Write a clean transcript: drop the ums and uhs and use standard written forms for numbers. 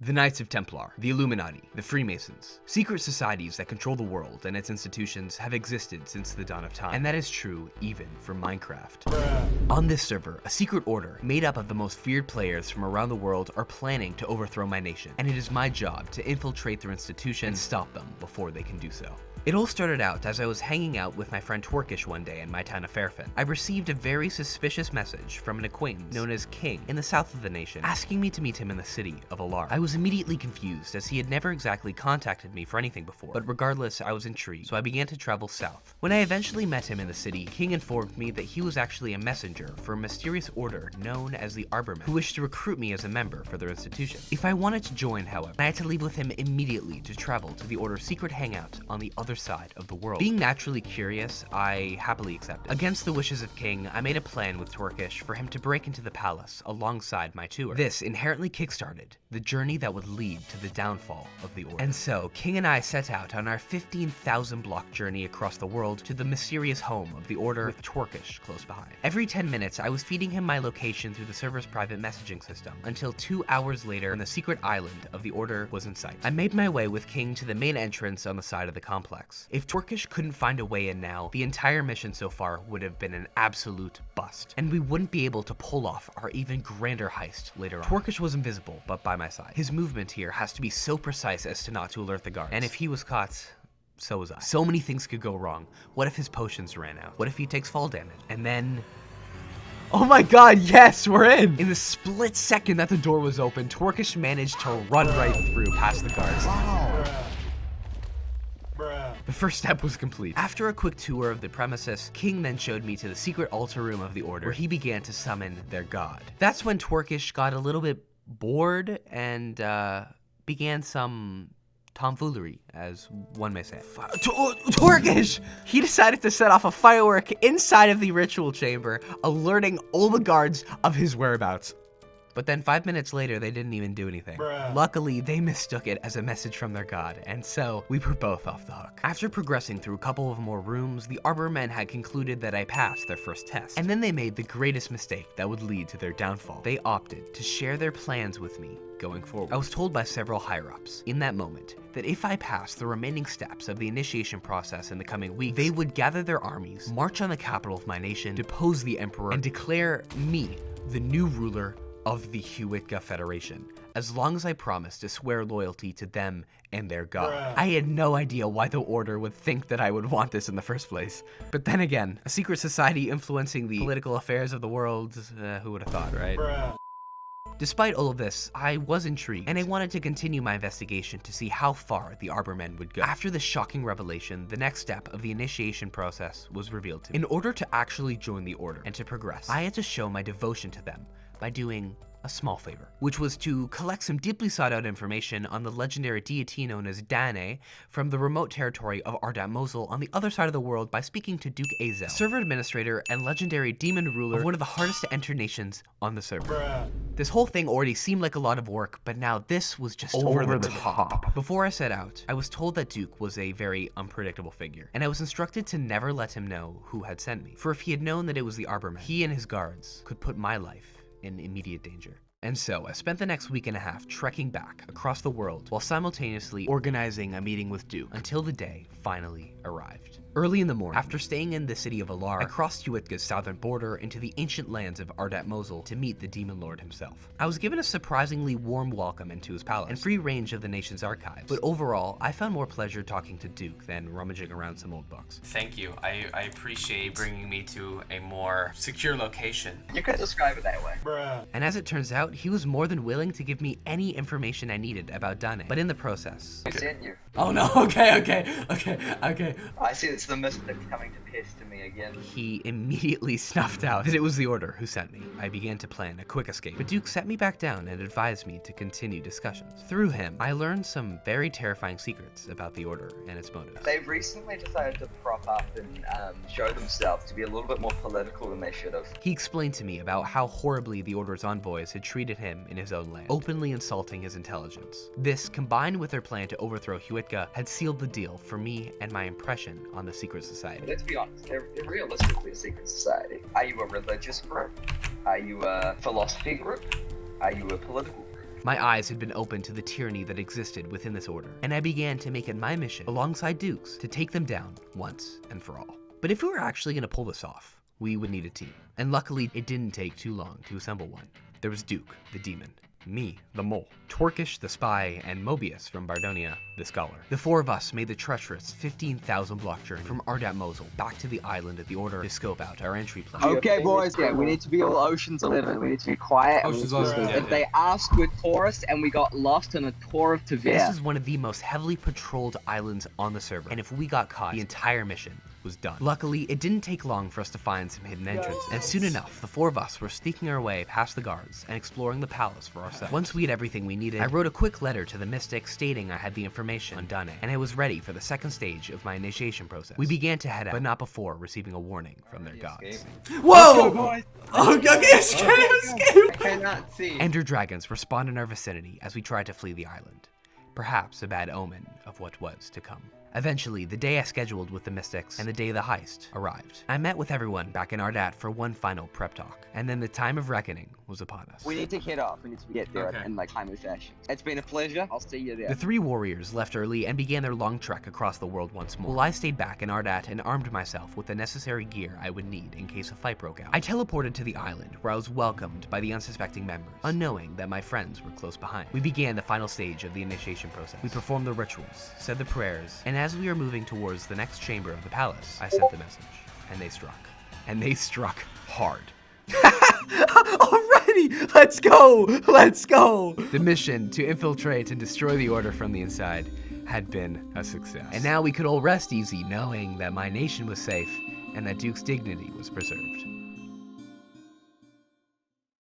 The Knights of Templar, the Illuminati, the Freemasons. Secret societies that control the world and its institutions have existed since the dawn of time, and that is true even for Minecraft. On this server, a secret order made up of the most feared players from around the world are planning to overthrow my nation, and it is my job to infiltrate their institution and stop them before they can do so. It all started out as I was hanging out with my friend Twerkish one day in my town of Fairfin. I received a very suspicious message from an acquaintance known as King in the south of the nation, asking me to meet him in the city of Alar. I was immediately confused as he had never exactly contacted me for anything before, but regardless, I was intrigued, so I began to travel south. When I eventually met him in the city, King informed me that he was actually a messenger for a mysterious order known as the Arbormen, who wished to recruit me as a member for their institution. If I wanted to join, however, I had to leave with him immediately to travel to the order's secret hangout on the other side of the world. Being naturally curious, I happily accepted. Against the wishes of King, I made a plan with Twerkish for him to break into the palace alongside my tour. This inherently kickstarted the journey that would lead to the downfall of the order. And so, King and I set out on our 15,000 block journey across the world to the mysterious home of the order with Twerkish close behind. Every 10 minutes, I was feeding him my location through the server's private messaging system, until 2 hours later, when the secret island of the order was in sight. I made my way with King to the main entrance on the side of the complex. If Twerkish couldn't find a way in now, the entire mission so far would have been an absolute bust, and we wouldn't be able to pull off our even grander heist later on. Twerkish was invisible, but by my side. His movement here has to be so precise as to not to alert the guards, and if he was caught, so was I. So many things could go wrong. What if his potions ran out? What if he takes fall damage? And then... oh my god, yes, we're in! In the split second that the door was open, Twerkish managed to run right through past the guards. Wow. The first step was complete. After a quick tour of the premises, King then showed me to the secret altar room of the order, where he began to summon their god. That's when Twerkish got a little bit bored and began some tomfoolery, as one may say. Twerkish! He decided to set off a firework inside of the ritual chamber, alerting all the guards of his whereabouts. But then 5 minutes later, they didn't even do anything. Luckily, they mistook it as a message from their god, and so we were both off the hook. After progressing through a couple of more rooms, the Arbormen had concluded that I passed their first test. And then they made the greatest mistake that would lead to their downfall. They opted to share their plans with me going forward. I was told by several higher-ups in that moment that if I passed the remaining steps of the initiation process in the coming weeks, they would gather their armies, march on the capital of my nation, depose the emperor, and declare me the new ruler of the Hewitka Federation, as long as I promised to swear loyalty to them and their god. I had no idea why the order would think that I would want this in the first place. But then again, a secret society influencing the political affairs of the world, who would have thought, right? Despite all of this, I was intrigued, and I wanted to continue my investigation to see how far the Arbormen would go. After the shocking revelation, the next step of the initiation process was revealed to me. In order to actually join the order and to progress, I had to show my devotion to them by doing a small favor, which was to collect some deeply sought out information on the legendary deity known as Dane from the remote territory of Ardat Mosul on the other side of the world by speaking to Duke Azel, server administrator and legendary demon ruler of one of the hardest to enter nations on the server. This whole thing already seemed like a lot of work, but now this was just over the top. Before I set out, I was told that Duke was a very unpredictable figure, and I was instructed to never let him know who had sent me, for if he had known that it was the Arbormen, he and his guards could put my life in immediate danger. And so I spent the next week and a half trekking back across the world while simultaneously organizing a meeting with Duke until the day finally arrived. Early in the morning, after staying in the city of Alar, I crossed Hewitka's southern border into the ancient lands of Ardat Mosul to meet the Demon Lord himself. I was given a surprisingly warm welcome into his palace and free range of the nation's archives, but overall, I found more pleasure talking to Duke than rummaging around some old books. Thank you. I appreciate bringing me to a more secure location. You could describe it that way. And as it turns out, he was more than willing to give me any information I needed about Dane, but in the process... Who sent you? Oh no, okay. I see it's the mystic coming to pester me again. He immediately snuffed out that it was the order who sent me. I began to plan a quick escape, but Duke set me back down and advised me to continue discussions. Through him, I learned some very terrifying secrets about the order and its motives. They've recently decided to prop up and show themselves to be a little bit more political than they should have. He explained to me about how horribly the order's envoys had treated him in his own land, openly insulting his intelligence. This, combined with their plan to overthrow Hewitka, had sealed the deal for me and my impression on the secret society. Let's be honest, they're realistically a secret society. Are you a religious group? Are you a philosophy group? Are you a political group? My eyes had been opened to the tyranny that existed within this order, and I began to make it my mission, alongside Duke's, to take them down once and for all. But if we were actually going to pull this off, we would need a team. And luckily, it didn't take too long to assemble one. There was Duke, the demon, me, the mole, Twerkish, the spy, and Mobius from Bardonia, the scholar. The four of us made the treacherous 15,000 block journey from Ardat Mosul back to the island of the Order to scope out our entry plan. Okay, boys, yeah, we need to be all Ocean's 11. We need to be quiet. Ocean's 11, yeah. If they asked, we're tourists, and we got lost on a tour of Tavir. This is one of the most heavily patrolled islands on the server, and if we got caught, the entire mission was done. Luckily, it didn't take long for us to find some hidden entrance, and soon enough, the four of us were sneaking our way past the guards and exploring the palace for ourselves. Once we had everything we needed, I wrote a quick letter to the Mystic stating I had the information on Dane, and I was ready for the second stage of my initiation process. We began to head out, but not before receiving a warning from their gods. Whoa! Oh, okay, escape! I cannot see. Ender dragons were spawned in our vicinity as we tried to flee the island. Perhaps a bad omen of what was to come. Eventually, the day I scheduled with the Mystics and the day of the heist arrived. I met with everyone back in Ardat for one final prep talk, and then the time of reckoning was upon us. We need to head off. We need to get there Okay. in like timely fashion. It's been a pleasure. I'll see you there. The three warriors left early and began their long trek across the world once more, while I stayed back in Ardat and armed myself with the necessary gear I would need in case a fight broke out. I teleported to the island, where I was welcomed by the unsuspecting members, unknowing that my friends were close behind. We began the final stage of the initiation process. We performed the rituals, said the prayers, and as we were moving towards the next chamber of the palace, I sent the message, and they struck. And they struck hard. Alrighty, let's go, let's go. The mission to infiltrate and destroy the Order from the inside had been a success. And now we could all rest easy knowing that my nation was safe and that Duke's dignity was preserved.